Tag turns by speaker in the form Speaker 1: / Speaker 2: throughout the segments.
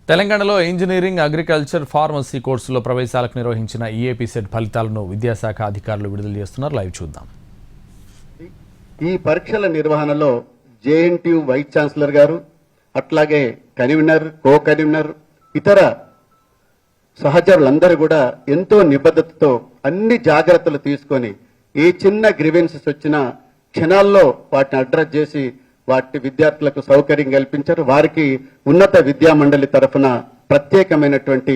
Speaker 1: తెలంగాణలో engineering, agriculture, pharmacy కోర్సులో ప్రవేశాలకు నిర్వహించిన ఈఏపీ సెట్ ఫలితాలను విద్యాశాఖ అధికారులు విడుదల చేస్తున్నారు. లైవ్ చూద్దాం.
Speaker 2: ఈ పరీక్షల నిర్వహణలో జేఎన్టీయూ వైస్ ఛాన్సలర్ గారు, అట్లాగే కన్వీనర్, కో కన్వీనర్, ఇతర సహచరులందరూ కూడా ఎంతో నిబద్ధతతో అన్ని జాగ్రత్తలు తీసుకొని ఏ చిన్న గ్రీవెన్సెస్ వచ్చినా క్షణాల్లో వాటిని అడ్రస్ చేసి వాటి విద్యార్థులకు సౌకర్యం కల్పించారు. వారికి ఉన్నత విద్యా మండలి తరఫున ప్రత్యేకమైనటువంటి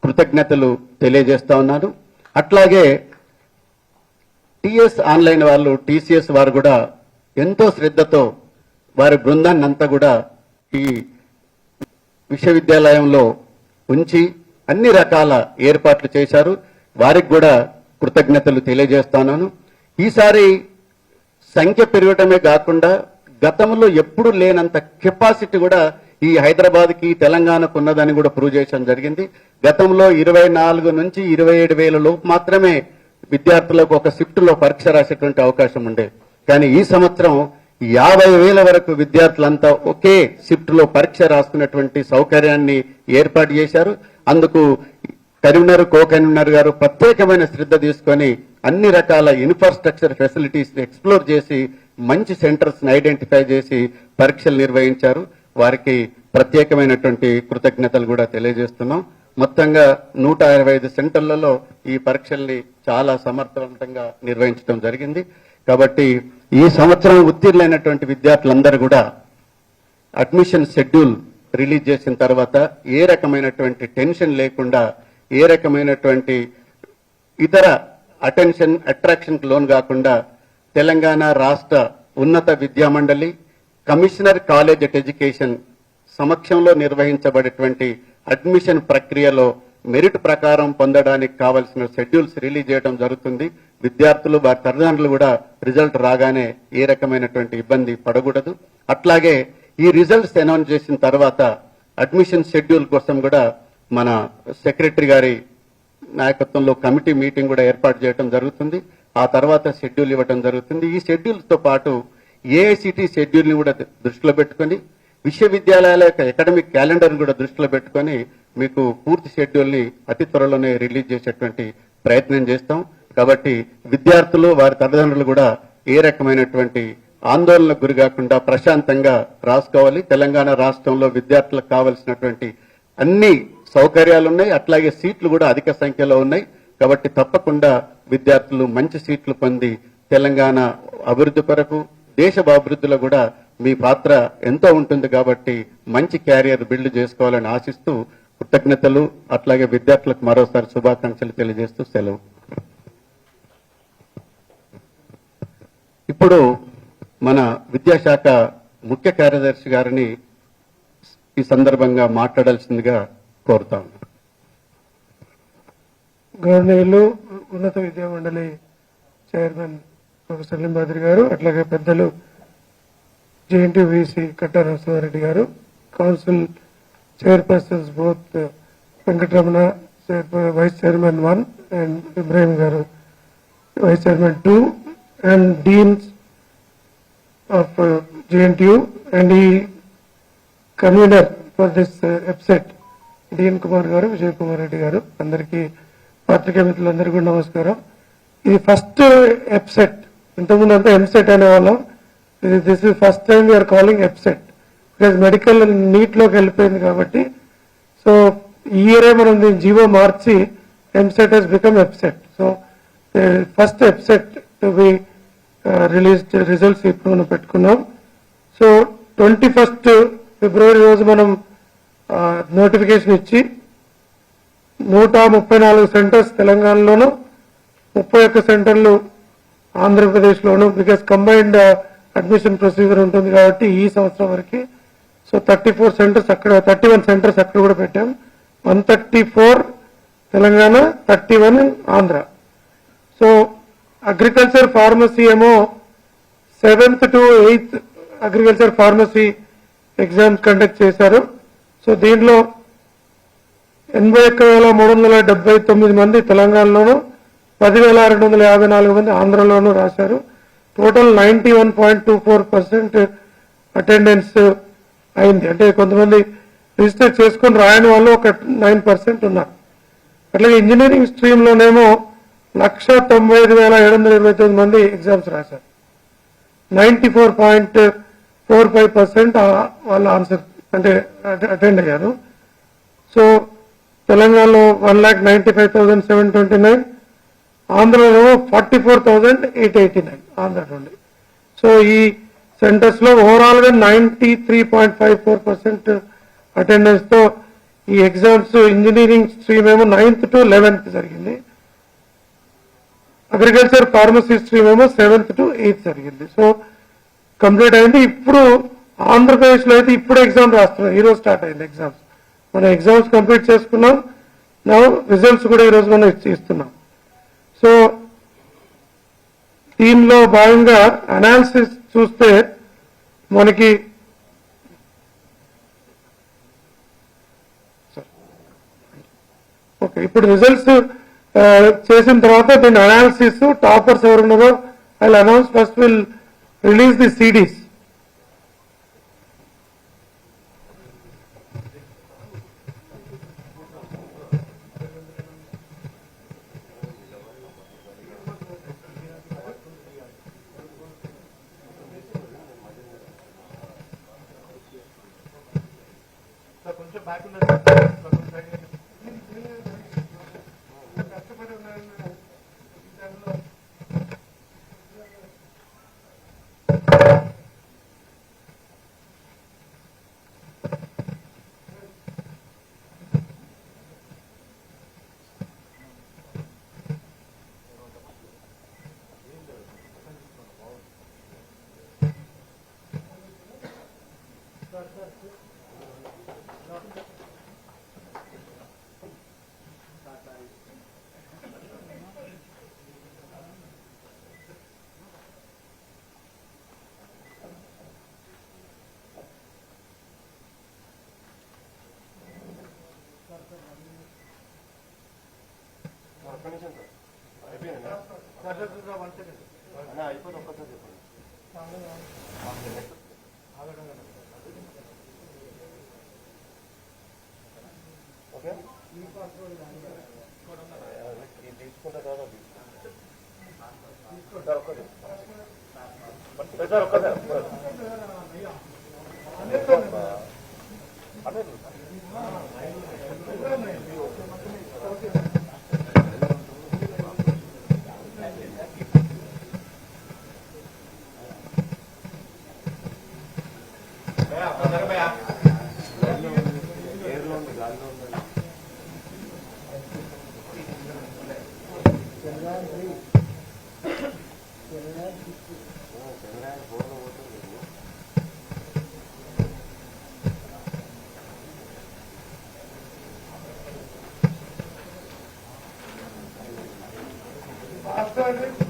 Speaker 2: కృతజ్ఞతలు తెలియజేస్తా ఉన్నాను. అట్లాగే టిఎస్ ఆన్లైన్ వాళ్ళు, టీసీఎస్ వారు కూడా ఎంతో శ్రద్ధతో వారి బృందాన్ని అంతా కూడా ఈ విశ్వవిద్యాలయంలో ఉంచి అన్ని రకాల ఏర్పాట్లు చేశారు. వారికి కూడా కృతజ్ఞతలు తెలియజేస్తున్నాను. ఈసారి సంఖ్య పెరగటమే కాకుండా గతంలో ఎప్పుడు లేనంత కెపాసిటీ కూడా ఈ హైదరాబాద్కి, తెలంగాణకు ఉన్నదని కూడా ప్రూవ్ చేయడం జరిగింది. గతంలో 24 నుంచి 27,000 లోపు మాత్రమే విద్యార్థులకు ఒక షిఫ్ట్లో పరీక్ష రాసేటువంటి అవకాశం ఉండే. కానీ ఈ సంవత్సరం 50,000 వరకు విద్యార్థులంతా ఒకే షిఫ్ట్లో పరీక్ష రాసుకున్నటువంటి సౌకర్యాన్ని ఏర్పాటు చేశారు. అందుకు కన్వీనర్, కో కన్వీనర్ గారు ప్రత్యేకమైన శ్రద్ధ తీసుకొని అన్ని రకాల ఇన్ఫ్రాస్ట్రక్చర్ ఫెసిలిటీస్ ఎక్స్ప్లోర్ చేసి మంచి సెంటర్స్ ఐడెంటిఫై చేసి పరీక్షలు నిర్వహించారు. వారికి ప్రత్యేకమైనటువంటి కృతజ్ఞతలు కూడా తెలియజేస్తున్నాం. మొత్తంగా 125 సెంటర్లలో ఈ పరీక్షల్ని చాలా సమర్థవంతంగా నిర్వహించడం జరిగింది. కాబట్టి ఈ సంవత్సరం ఉత్తీర్ణులైనటువంటి విద్యార్థులందరూ కూడా అడ్మిషన్ షెడ్యూల్ రిలీజ్ చేసిన తర్వాత ఏ రకమైనటువంటి టెన్షన్ లేకుండా, ఏ రకమైనటువంటి ఇతర అట్రాక్షన్కి లోన్ కాకుండా తెలంగాణ రాష్ట్ర ఉన్నత విద్యా మండలి, కమిషనర్ కాలేజ్ ఆఫ్ ఎడ్యుకేషన్ సమక్షంలో నిర్వహించబడేటువంటి అడ్మిషన్ ప్రక్రియలో మెరిట్ ప్రకారం పొందడానికి కావలసిన షెడ్యూల్స్ రిలీజ్ చేయడం జరుగుతుంది. విద్యార్థులు, వారి తల్లిదండ్రులు కూడా రిజల్ట్ రాగానే ఏ రకమైనటువంటి ఇబ్బంది పడకూడదు. అట్లాగే ఈ రిజల్ట్స్ అనౌన్స్ చేసిన తర్వాత అడ్మిషన్ షెడ్యూల్ కోసం కూడా మన సెక్రటరీ గారి నాయకత్వంలో కమిటీ మీటింగ్ కూడా ఏర్పాటు చేయడం జరుగుతుంది. ఆ తర్వాత షెడ్యూల్ ఇవ్వడం జరుగుతుంది. ఈ షెడ్యూల్తో పాటు ఏఐసిటి షెడ్యూల్ని కూడా దృష్టిలో పెట్టుకొని, విశ్వవిద్యాలయాల యొక్క అకాడమిక్ క్యాలెండర్ని కూడా దృష్టిలో పెట్టుకొని మీకు పూర్తి షెడ్యూల్ని అతి త్వరలోనే రిలీజ్ చేసేటువంటి ప్రయత్నం చేస్తాం. కాబట్టి విద్యార్థులు, వారి తల్లిదండ్రులు కూడా ఏ రకమైనటువంటి ఆందోళనకు గురి కాకుండా ప్రశాంతంగా రాసుకోవాలి. తెలంగాణ రాష్ట్రంలో విద్యార్థులకు కావలసినటువంటి అన్ని సౌకర్యాలు ఉన్నాయి. అట్లాగే సీట్లు కూడా అధిక సంఖ్యలో ఉన్నాయి. కాబట్టి తప్పకుండా విద్యార్థులు మంచి సీట్లు పొంది తెలంగాణ అభివృద్ధి కొరకు, దేశ అభివృద్ధిలో కూడా మీ పాత్ర ఎంతో ఉంటుంది. కాబట్టి మంచి క్యారియర్ బిల్డ్ చేసుకోవాలని ఆశిస్తూ కృతజ్ఞతలు, అట్లాగే విద్యార్థులకు మరోసారి శుభాకాంక్షలు తెలియజేస్తూ సెలవు. ఇప్పుడు మన విద్యాశాఖ ముఖ్య కార్యదర్శి గారిని ఈ సందర్భంగా మాట్లాడాల్సిందిగా కోరుతాం.
Speaker 3: గవర్నర్లు, ఉన్నత విద్యా మండలి చైర్మన్ ప్రొఫెసర్ లింబాద్రి గారు, అట్లాగే పెద్దలు JNTU VC Katta Narasimha Reddy garu, council chairpersons both Venkataramana vice chairman 1 and Ibrahim garu vice chairman 2 and deans of JNTU and ఈ convener for this EAPCET dean Kumar garu, Vijay Kumar Reddy గారు, అందరికీ పత్రికా మిత్రులందరికీ కూడా నమస్కారం. ఇది ఫస్ట్ ఎప్సెట్. ఇంతకుముందు అంతా ఎంసెట్ అనేవాళ్ళం. This is first time we are calling EAPCET because medical నీట్లోకి వెళ్ళిపోయింది కాబట్టి. సో ఈ ఇయరే మనం దీన్ని జీవో మార్చి EAMCET has become EAPCET. So first EAPCET to be released results ఇప్పుడు మనం పెట్టుకున్నాం. సో 21 ఫిబ్రవరి రోజు మనం నోటిఫికేషన్ ఇచ్చి 134 సెంటర్స్ తెలంగాణలోను, 31 సెంటర్లు ఆంధ్రప్రదేశ్లోను, బికాస్ కంబైన్డ్ అడ్మిషన్ ప్రొసీజర్ ఉంటుంది కాబట్టి ఈ సంవత్సరం వరకు. సో 34 సెంటర్స్ అక్కడ, 31 సెంటర్స్ అక్కడ కూడా పెట్టాం. 134 Telangana, 31 Andhra. So agriculture, pharmacy ఏమో 7th to 8th agriculture pharmacy exams conduct చేశారు. సో దీంట్లో 81,379 మంది తెలంగాణలోను, 10,254 మంది ఆంధ్రలోనూ రాశారు. టోటల్ 91.24% అటెండెన్స్ అయింది. అంటే కొంతమంది రిజిస్టర్ చేసుకొని రాయని వాళ్ళు ఒక 9% ఉన్నారు. అట్లాగే ఇంజనీరింగ్ స్ట్రీమ్లోనేమో 1,95,729 మంది ఎగ్జామ్స్ రాశారు. 94.45% వాళ్ళ ఆన్సర్ అంటే అటెండ్ అయ్యారు. సో తెలంగాణలో 1,95,729, ఆంధ్రలో 44,889 ఆంధ్ర నుండి. సో ఈ సెంటర్స్ లో ఓవరాల్ గా 93.54% అటెండెన్స్ తో ఈ ఎగ్జామ్స్ ఇంజనీరింగ్ స్ట్రీమ్ ఏమో 9th to 11th జరిగింది. అగ్రికల్చర్ ఫార్మసీ స్ట్రీమ్ ఏమో 7th to 8th జరిగింది. సో కంప్లీట్ అయింది. ఇప్పుడు ఆంధ్రప్రదేశ్ లో అయితే ఇప్పుడు ఎగ్జామ్ రాస్తున్నాం. ఈ రోజు స్టార్ట్ అయింది ఎగ్జామ్స్. మనం ఎగ్జామ్స్ కంప్లీట్ చేసుకున్నాం. నా రిజల్ట్స్ కూడా ఈ రోజు మనం ఇస్తున్నాం. సో దీనిలో భాగంగా అనాలిసిస్ చూస్తే మనకి ఓకే ఇప్పుడు రిజల్ట్స్ చేసిన తర్వాత దీని అనాలిసిస్ టాపర్స్ ఎవరు ఉన్నారో I announce first will release the CDs.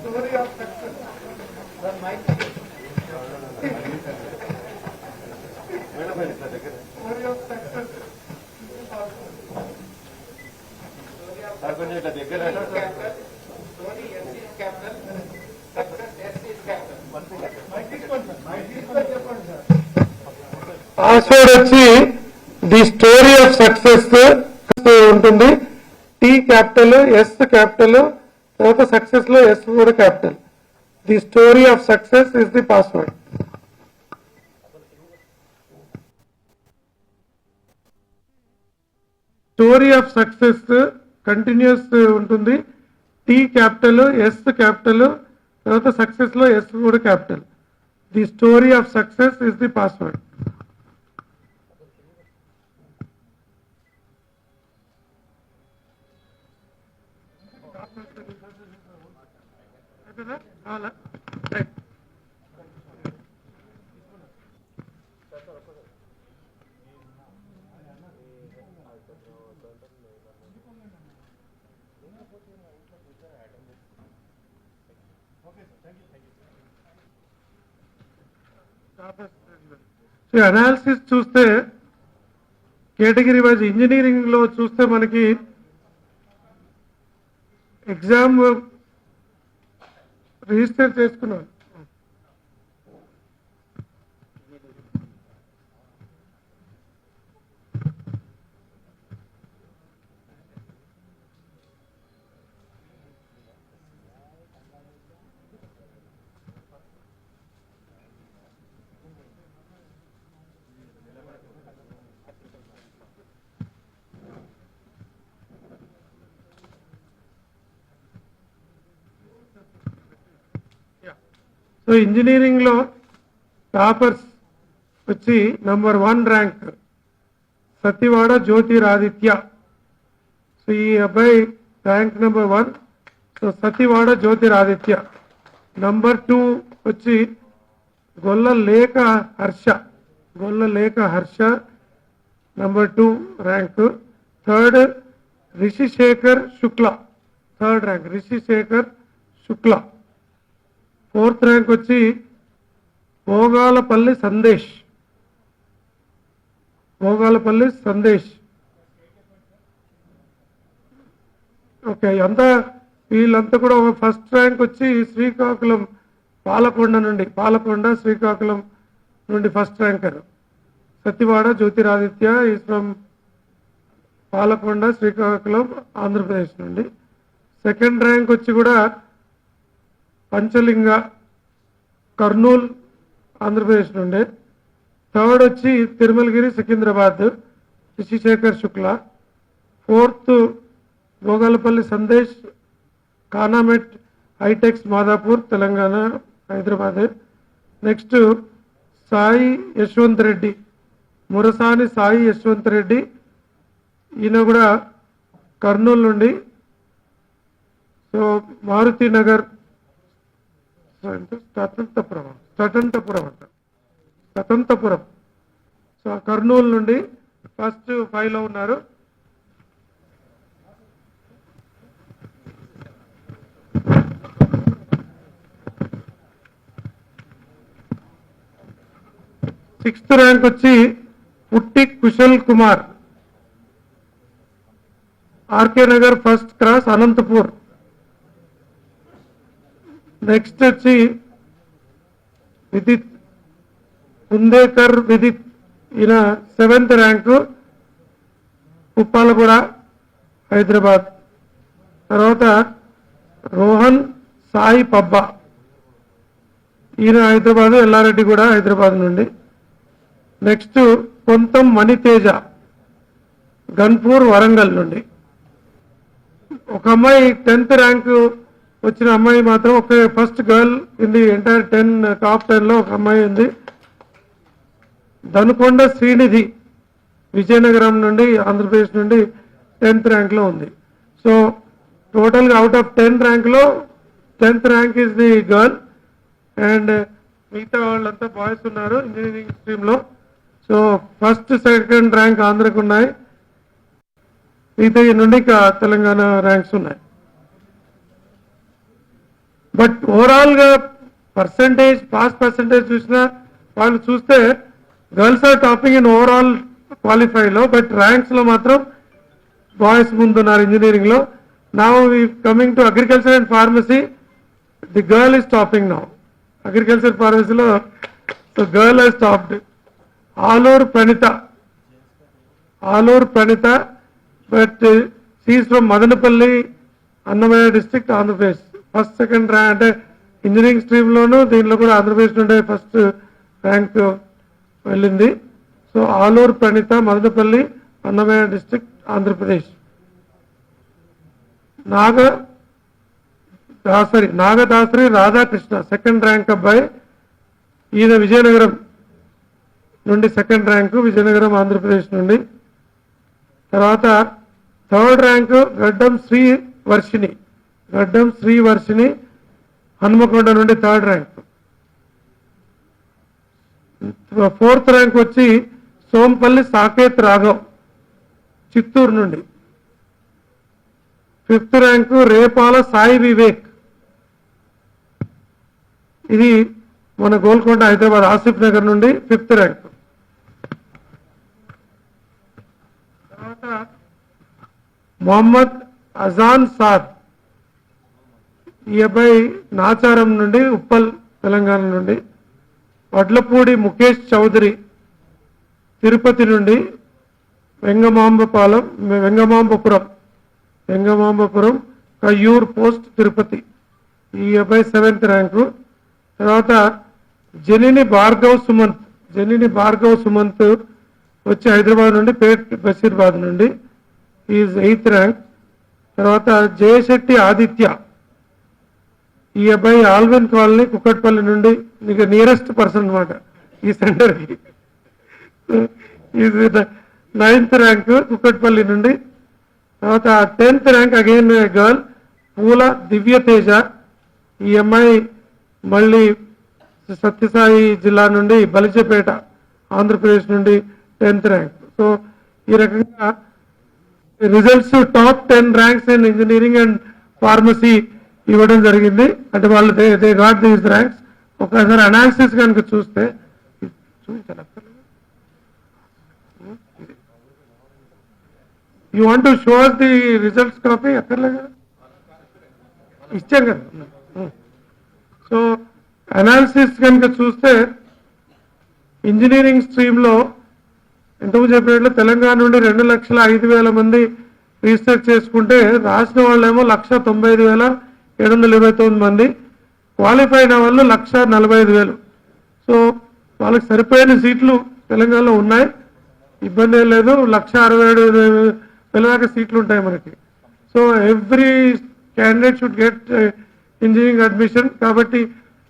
Speaker 3: Story of success. Password వచ్చి ది స్టోరీ ఆఫ్ సక్సెస్ ఉంటుంది. టీ క్యాపిటల్, ఎస్ క్యాపిటల్, తర్వాత సక్సెస్ లో ఎస్ కూడా capital. The story of success is the password. Story of success continuous ఉంటుంది. Tea capital, yes capital, తర్వాత success లో yes కూడా capital. The story of success is the password. Analysis చూస్తే category wise engineering లో చూస్తే మనకి exam register చేసుకున్నాను. ఇంజనీరింగ్లో టాపర్స్ వచ్చి number 1 rank Satyavada Jyotiraditya. So ఈ అబ్బాయి rank number 1. So Satyavada Jyotiraditya. Number 2 వచ్చి గొల్ల లేఖ Harsha number 2 rank. Third Rishishekhar శుక్ల, థర్డ్ ర్యాంక్ రిషిశేఖర్ శుక్ల. 4th ర్యాంక్ వచ్చి భోగాలపల్లి సందేశ్. ఓకే, అంతా వీళ్ళంతా కూడా ఫస్ట్ ర్యాంక్ వచ్చి శ్రీకాకుళం పాలకొండ శ్రీకాకుళం నుండి first ranker. Satyavada Jyotiraditya is from Palakonda Srikakulam Andhra Pradesh నుండి. సెకండ్ ర్యాంక్ వచ్చి కూడా పంచలింగ కర్నూల్ ఆంధ్రప్రదేశ్ నుండి. థర్డ్ వచ్చి తిరుమలగిరి సికింద్రాబాద్ రిషిశేఖర్ శుక్ల. 4th భోగాలపల్లి సందేశ్ కానామెట్ హైటెక్స్ మాదాపూర్ తెలంగాణ హైదరాబాద్. నెక్స్ట్ సాయి యశ్వంత్ రెడ్డి, మురసాని సాయి యశ్వంత్ రెడ్డి, ఈయన కూడా కర్నూలు నుండి. సో మారుతి నగర్ స్వతంత్రపురం సో కర్నూలు నుండి ఫస్ట్ 5లో ఉన్నారు. సిక్స్త్ ర్యాంక్ వచ్చి పుట్టి Kushal Kumar, RK Nagar first cross Anantapur. Next వచ్చి విదిత్ కుందేకర్ విదిత్, ఈయన 7th ర్యాంకు ఉప్పాలగూడ హైదరాబాద్. తర్వాత రోహన్ సాయి పబ్బా, ఈయన హైదరాబాద్ ఎల్లారెడ్డి కూడా హైదరాబాద్ నుండి. నెక్స్ట్ కొంతం మణితేజ గన్పూర్ వరంగల్ నుండి. ఒక అమ్మాయి 10th ర్యాంకు వచ్చిన అమ్మాయి మాత్రం ఒక first girl in the entire top 10లో ఒక అమ్మాయి ఉంది. దనుకొండ శ్రీనిధి విజయనగరం నుండి ఆంధ్రప్రదేశ్ నుండి 10th ర్యాంక్లో ఉంది. సో టోటల్గా అవుట్ ఆఫ్ 10 ర్యాంక్లో 10th rank is the girl and మిగతా వాళ్ళంతా బాయ్స్ ఉన్నారు ఇంజనీరింగ్ స్ట్రీమ్లో. సో ఫస్ట్ సెకండ్ ర్యాంక్ ఆంధ్రకు ఉన్నాయి, మిగతా నుండి తెలంగాణ ర్యాంక్స్ ఉన్నాయి. బట్ ఓవరాల్గా పాస్ పర్సంటేజ్ చూసినా వాళ్ళు చూస్తే girls are topping in overall క్వాలిఫైలో, బట్ ర్యాంక్స్లో మాత్రం బాయ్స్ ముందున్నారు ఇంజనీరింగ్లో. Now we coming to agriculture and pharmacy, the girl is topping now. Agriculture ఫార్మసీలో girl has topped. Aluru Pranitha, but she's from Madanapalle Annamayya district Andhra Pradesh. First second rank అంటే ఇంజనీరింగ్ స్ట్రీమ్లోను దీనిలో కూడా ఆంధ్రప్రదేశ్ నుండి ఫస్ట్ ర్యాంక్ వెళ్ళింది. So Aluru Pranitha, Madanapalle Annamayya district Andhra Pradesh. Nagadasari Radhakrishna second rank అబ్బాయి, ఈయన విజయనగరం నుండి సెకండ్ ర్యాంకు, విజయనగరం ఆంధ్రప్రదేశ్ నుండి. తర్వాత థర్డ్ ర్యాంకు గడ్డం శ్రీ వర్షిని హనుమకొండ నుండి థర్డ్ ర్యాంక్. 4th ర్యాంక్ వచ్చి సోంపల్లి సాకేత్ రాఘవ్ చిత్తూరు నుండి. 5th ర్యాంకు రేపాల సాయి వివేక్, ఇది మన గోల్కొండ హైదరాబాద్ ఆసిఫ్ నగర్ నుండి 5th ర్యాంక్. తర్వాత మొహమ్మద్ అజాన్ సాద్, ఈ అబ్బాయి నాచారం నుండి ఉప్పల్ తెలంగాణ నుండి. వడ్లపూడి ముఖేష్ చౌదరి తిరుపతి నుండి. వెంగమాంబపురం కయ్యూర్ పోస్ట్ తిరుపతి, ఈ అబ్బాయి 7th ర్యాంకు. తర్వాత జనిని భార్గవ్ సుమంత్ వచ్చి హైదరాబాద్ నుండి పేట్ బషీర్బాద్ నుండి, ఈజ్ 8th ర్యాంక్. తర్వాత జయశెట్టి ఆదిత్య, ఈ అబ్బాయి ఆల్విన్ కాలనీ కుక్కట్పల్లి నుండి మీకు నియరెస్ట్ పర్సన్ అనమాట ఈ సెంటర్కి. ఇది 9th ర్యాంక్ కుక్కట్పల్లి నుండి. తర్వాత 10th ర్యాంక్ అగైన్ గర్ల్ పూల దివ్య తేజ. ఈ అమ్మాయి మళ్ళీ సత్యసాయి జిల్లా నుండి బలిజపేట ఆంధ్రప్రదేశ్ నుండి 10th ర్యాంక్. సో ఈ రకంగా results top 10 ranks in engineering and pharmacy ఇవ్వడం జరిగింది. అంటే వాళ్ళు దే గాట్ దీస్ ర్యాంక్స్. ఒకసారి అనాలిసిస్ కనుక చూస్తే you want to show the results copy అక్కర్లేగా ఇచ్చాం కదా. సో అనాలిసిస్ కనుక చూస్తే ఇంజనీరింగ్ స్ట్రీమ్లో ఇంతకు చెప్పినట్లు తెలంగాణ నుండి 2,05,000 మంది రీసెర్చ్ చేసుకుంటే రాసిన వాళ్ళేమో 195,729 మంది, క్వాలిఫై అయిన వాళ్ళు 1,45,000. సో వాళ్ళకి సరిపోయిన సీట్లు తెలంగాణలో ఉన్నాయి, ఇబ్బంది ఏం లేదు. 1,67,000 దాకా సీట్లు ఉంటాయి మనకి. So every candidate should get engineering admission. కాబట్టి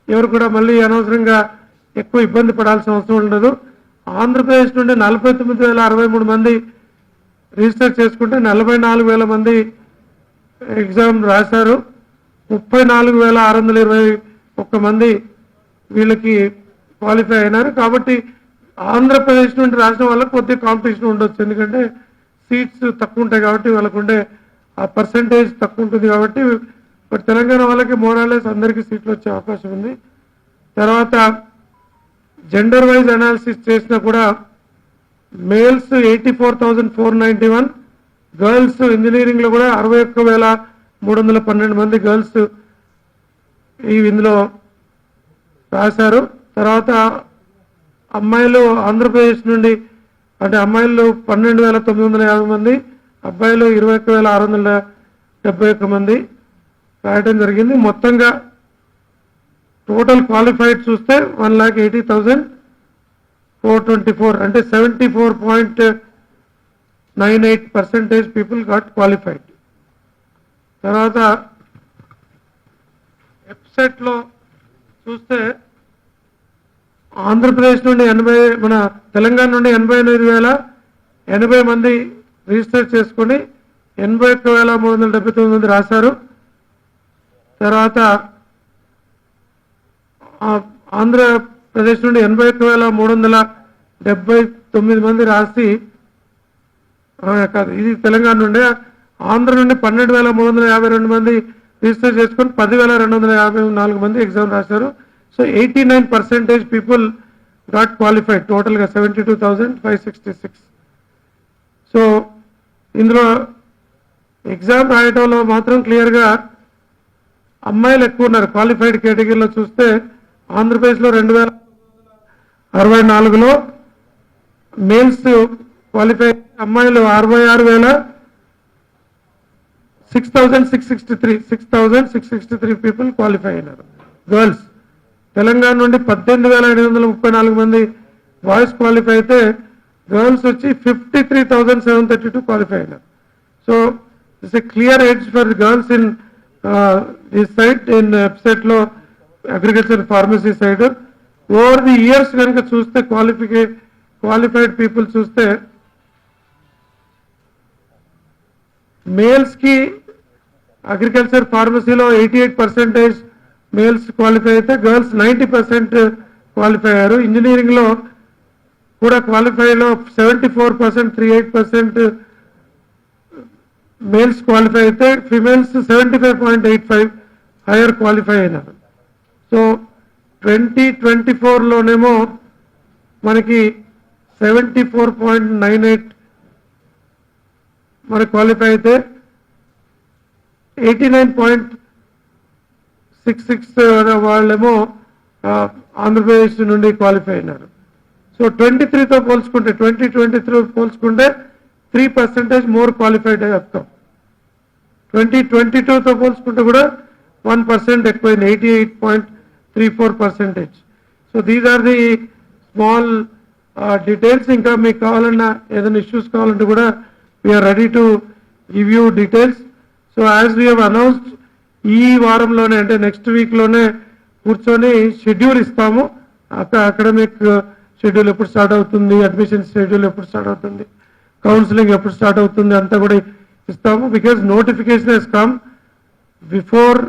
Speaker 3: ఎవరు కూడా మళ్ళీ అనవసరంగా ఎక్కువ ఇబ్బంది పడాల్సిన అవసరం ఉండదు. ఆంధ్రప్రదేశ్ నుండి 49,063 మంది రిజిస్టర్ చేసుకుంటే 44,000 మంది ఎగ్జామ్ రాశారు. 34,621 మంది వీళ్ళకి క్వాలిఫై అయినారు. కాబట్టి ఆంధ్రప్రదేశ్ నుండి రాసిన వాళ్ళకి కొద్దిగా కాంపిటీషన్ ఉండొచ్చు, ఎందుకంటే సీట్స్ తక్కువ ఉంటాయి కాబట్టి వాళ్ళకు ఉండే ఆ పర్సంటేజ్ తక్కువ ఉంటుంది కాబట్టి. బట్ తెలంగాణ వాళ్ళకి మోరాలెస్ అందరికీ సీట్లు వచ్చే అవకాశం ఉంది. తర్వాత జెండర్ వైజ్ అనాలిసిస్ చేసినా కూడా మేల్స్ 84,491, గర్ల్స్ ఇంజనీరింగ్లో కూడా 61,312 మంది గర్ల్స్ ఇందులో రాశారు. తర్వాత అమ్మాయిలు ఆంధ్రప్రదేశ్ నుండి అంటే అమ్మాయిలు 12,950 మంది, అబ్బాయిలు 21,671 మంది రాయడం జరిగింది. మొత్తంగా టోటల్ క్వాలిఫైడ్ చూస్తే 1,80,424 అంటే 74.98% పీపుల్ గాట్ క్వాలిఫైడ్. తర్వాత వెబ్సైట్లో చూస్తే ఆంధ్రప్రదేశ్ నుండి మన తెలంగాణ నుండి 88,080 మంది రిజిస్టర్ చేసుకొని 81,379 మంది రాశారు. తర్వాత ఆంధ్రప్రదేశ్ నుండి 81,379 మంది రాసి కాదు, ఇది తెలంగాణ నుండి. ఆంధ్ర నుండి 12,352 మంది రిజిస్టర్ చేసుకొని 10,254 మంది ఎగ్జామ్ రాశారు. సో 89% పీపుల్ గాట్ క్వాలిఫైడ్, టోటల్గా 72,566. సో ఇందులో ఎగ్జామ్ రాయటంలో మాత్రం క్లియర్గా అమ్మాయిలు ఎక్కువ ఉన్నారు. క్వాలిఫైడ్ కేటగిరీలో చూస్తే ఆంధ్రప్రదేశ్లో 2,064లో మేల్స్ క్వాలిఫై, అమ్మాయిలు 6,663 పీపుల్ క్వాలిఫై అయినారు గర్ల్స్. తెలంగాణ నుండి 18,834 మంది బాయ్స్ క్వాలిఫై అయితే గర్ల్స్ వచ్చి 53,732 క్వాలిఫై అయినారు. So it's a clear edge for girls in this side in వెబ్సైట్లో agriculture pharmacy side. Over the years కనుక చూస్తే క్వాలిఫైడ్ పీపుల్ చూస్తే మేల్స్కి అగ్రికల్చర్ ఫార్మసీలో 88% మేల్స్ క్వాలిఫై అయితే గర్ల్స్ 90% క్వాలిఫై అయ్యారు. ఇంజనీరింగ్లో కూడా క్వాలిఫైలో 74%, 38% మేల్స్ క్వాలిఫై అయితే ఫిమేల్స్ 75.85 హైయర్ క్వాలిఫై అయినారు. సో 2024లోనేమో మనకి 74.98 మనకి క్వాలిఫై అయితే 89.66 వాళ్ళేమో ఆంధ్రప్రదేశ్ నుండి క్వాలిఫై అయినారు. సో 23తో పోల్చుకుంటే 2023 పోల్చుకుంటే 3% మోర్ క్వాలిఫైడ్ అవుతాం. 2022తో పోల్చుకుంటే కూడా 1% ఎక్కువైంది, 88.34%. So these are the small details. ఇంకా మీకు కావాలన్నా ఏదైనా ఇష్యూస్ కావాలంటే కూడా we are ready to give you details. So as we have announced ఈ వారంలోనే అంటే నెక్స్ట్ వీక్లోనే కూర్చొని షెడ్యూల్ ఇస్తాము. అకాడమిక్ షెడ్యూల్ ఎప్పుడు స్టార్ట్ అవుతుంది, అడ్మిషన్ షెడ్యూల్ ఎప్పుడు స్టార్ట్ అవుతుంది, కౌన్సిలింగ్ ఎప్పుడు స్టార్ట్ అవుతుంది అంతా కూడా ఇస్తాము. Because notification has come before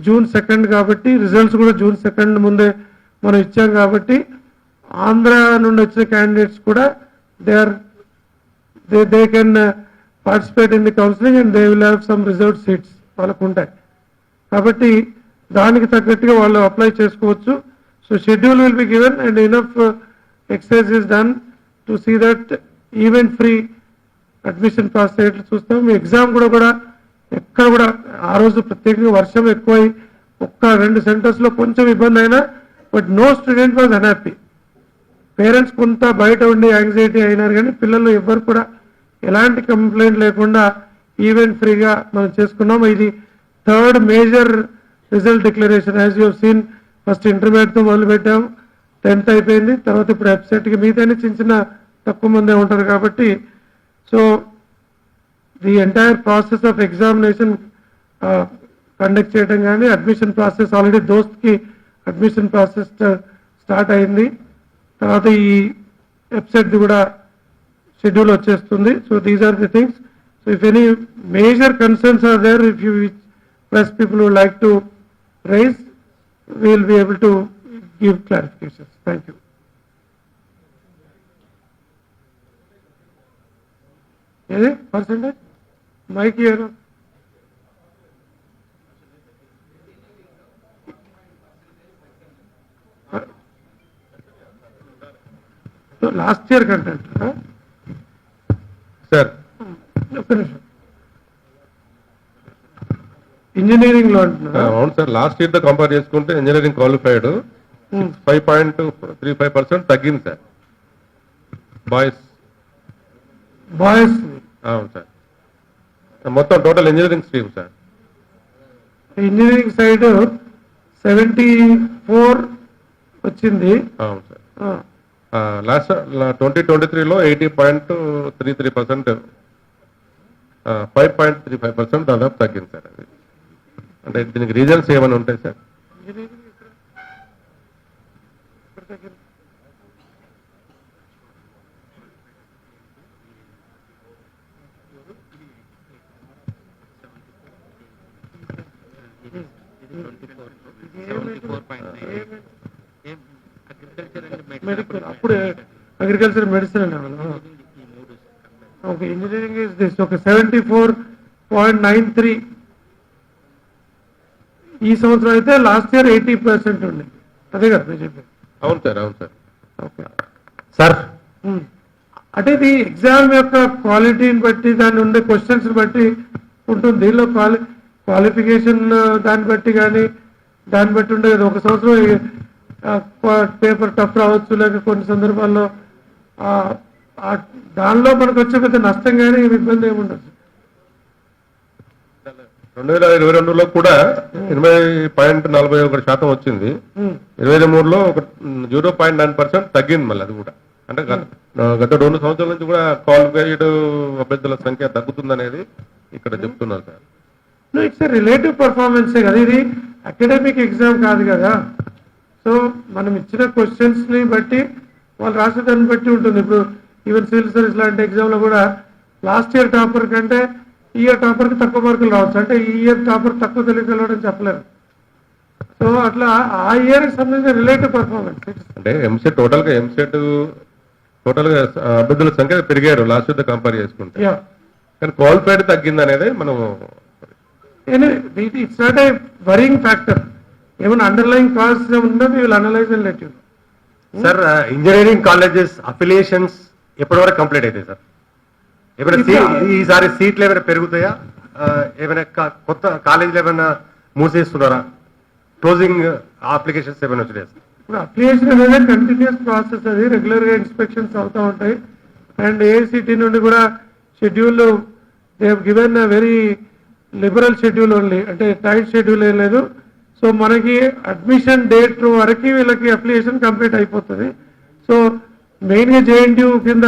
Speaker 3: June 2 కాబట్టి రిజల్ట్స్ కూడా June 2 ముందే మనం ఇచ్చాం కాబట్టి ఆంధ్ర నుండి వచ్చిన క్యాండిడేట్స్ కూడా they can participate in the counselling and they will have some reserved seats వాళ్ళకు ఉంటాయి. కాబట్టి దానికి తగ్గట్టుగా వాళ్ళు అప్లై చేసుకోవచ్చు. So schedule will be given and enough exercise is done to see that event free admission process అయ్యేట్లు చూస్తాం. మీ ఎగ్జామ్ కూడా ఎక్కడ కూడా ఆ రోజు ప్రత్యేకంగా వర్షం ఎక్కువై 1-2 సెంటర్స్లో కొంచెం ఇబ్బంది అయినా but no student was unhappy. Parents కొంత బయట ఉండి యాంగ్జైటీ అయినారు కానీ పిల్లలు ఎవ్వరు కూడా ఎలాంటి కంప్లైంట్ లేకుండా ఈవెంట్ ఫ్రీగా మనం చేసుకున్నాం. ఇది 3rd major result declaration. As you seen first ఇంటర్మీడియట్తో మొదలు పెట్టాం, 10th అయిపోయింది, తర్వాత ఇప్పుడు వెబ్సైట్కి మీదైనా చిన్న తక్కువ మందే ఉంటారు కాబట్టి so the entire process of examination conduct చేయడం కానీ అడ్మిషన్ ప్రాసెస్ ఆల్రెడీ దోస్త్కి అడ్మిషన్ ప్రాసెస్ స్టార్ట్ అయింది. తర్వాత ఈ వెబ్సైట్ది కూడా షెడ్యూల్ వచ్చేస్తుంది. So these are the things. So if any major concerns are there, if you press people would like to raise, we will be able to give clarifications. Thank you. Any percentage? Mike here. So last year content, huh?
Speaker 4: Sir.
Speaker 3: Finish. Engineering లో
Speaker 4: అవును sir, last year తో compare చేసుకుంటే engineering qualified 5.35% తగ్గింది sir boys. అవును sir, మొత్తం total engineering stream sir.
Speaker 3: Engineering side 74 వచ్చింది.
Speaker 4: అవును sir, last 2023లో 80.33%, 5.35% దాదాపు తగ్గింది సార్. అది అంటే దీనికి రీజన్స్ ఏమైనా ఉంటాయి సార్?
Speaker 3: మెడికల్ అప్పుడు అగ్రికల్చర్ మెడిసిన్ అనే ఓకే. ఇంజనీరింగ్ ఇస్ దిస్ ఒక 74.93 ఈ సంవత్సరం అయితే లాస్ట్ ఇయర్ 80% ఉంది. అదే కదా మీరు చెప్పారు?
Speaker 4: అవును సార్, అవును సార్.
Speaker 3: ఓకే
Speaker 4: సార్
Speaker 3: అంటే ఇది ఎగ్జామ్ యొక్క క్వాలిటీని బట్టి దాన్ని ఉండే క్వశ్చన్స్ బట్టి ఉంటుంది. దీనిలో క్వాలిఫికేషన్ దాన్ని బట్టి కానీ దాన్ని బట్టి ఉండే కదా. ఒక సంవత్సరం పేపర్ టఫ్ రావచ్చు, లేక కొన్ని సందర్భాల్లో దానిలో మనకు వచ్చే పెద్ద నష్టం కానీ ఇబ్బంది ఏముండదు.
Speaker 4: 2022లో కూడా 80.41% వచ్చింది. 2023లో ఒక 0.9% తగ్గింది. మళ్ళీ అది కూడా అంటే గత 2 సంవత్సరాల నుంచి కూడా క్వాలిఫైడ్ అభ్యర్థుల సంఖ్య తగ్గుతుందనేది ఇక్కడ చెప్తున్నారు సార్.
Speaker 3: ఇట్స్ రిలేటివ్ పర్ఫార్మెన్సే కదా, ఇది అకాడమిక్ ఎగ్జామ్ కాదు కదా. సో మనం ఇచ్చిన క్వశ్చన్స్ ని బట్టి వాళ్ళు రాసే దాన్ని బట్టి ఉంటుంది. ఇప్పుడు ఈవెన్ సివిల్ సర్వీస్ లాంటి ఎగ్జామ్ లో కూడా లాస్ట్ ఇయర్ టాపర్ కంటే ఈ ఇయర్ టాపర్ కి తక్కువ మార్కులు రావచ్చు. అంటే ఈ ఇయర్ టాపర్ తక్కువ తెలియగలవడం చెప్పలేరు. సో అట్లా ఆ ఇయర్ కి సంబంధించిన రిలేటివ్ పర్ఫార్మెన్స్
Speaker 4: అంటే ఎంసెట్ టోటల్ గా అభ్యర్థుల సంఖ్య పెరిగారు లాస్ట్ ఇయర్ కంపేర్ చేసుకుంటే, కానీ క్వాలిఫైడ్ తగ్గింది అనేది మనం
Speaker 3: it's not a worrying factor. ఏమైనా అండర్లైన్ కాజ్ ఉందో we will analyse and let you.
Speaker 5: Sir engineering colleges affiliations ఎప్పటి వరకు కంప్లీట్ అవుతాయి సార్? ఏమైనా ఈసారి సీట్లు ఏమైనా పెరుగుతాయా? ఏమైనా కొత్త కాలేజీలు ఏమైనా మూసేస్తున్నారా? క్లోజింగ్ అప్లికేషన్స్ ఏమైనా వచ్చినాయి సార్?
Speaker 3: ఇప్పుడు అప్లికేషన్ అనేది కంటిన్యూస్ ప్రాసెస్, అది రెగ్యులర్ గా ఇన్స్పెక్షన్స్ అవుతూ ఉంటాయి. అండ్ ఏఐసిటి నుండి కూడా schedule they have given very liberal schedule only, అంటే టైట్ షెడ్యూల్ ఏం లేదు. సో మనకి అడ్మిషన్ డేట్ వరకు వీళ్ళకి అప్లికేషన్ కంప్లీట్ అయిపోతుంది. సో మెయిన్గా జేఎన్టీయూ కింద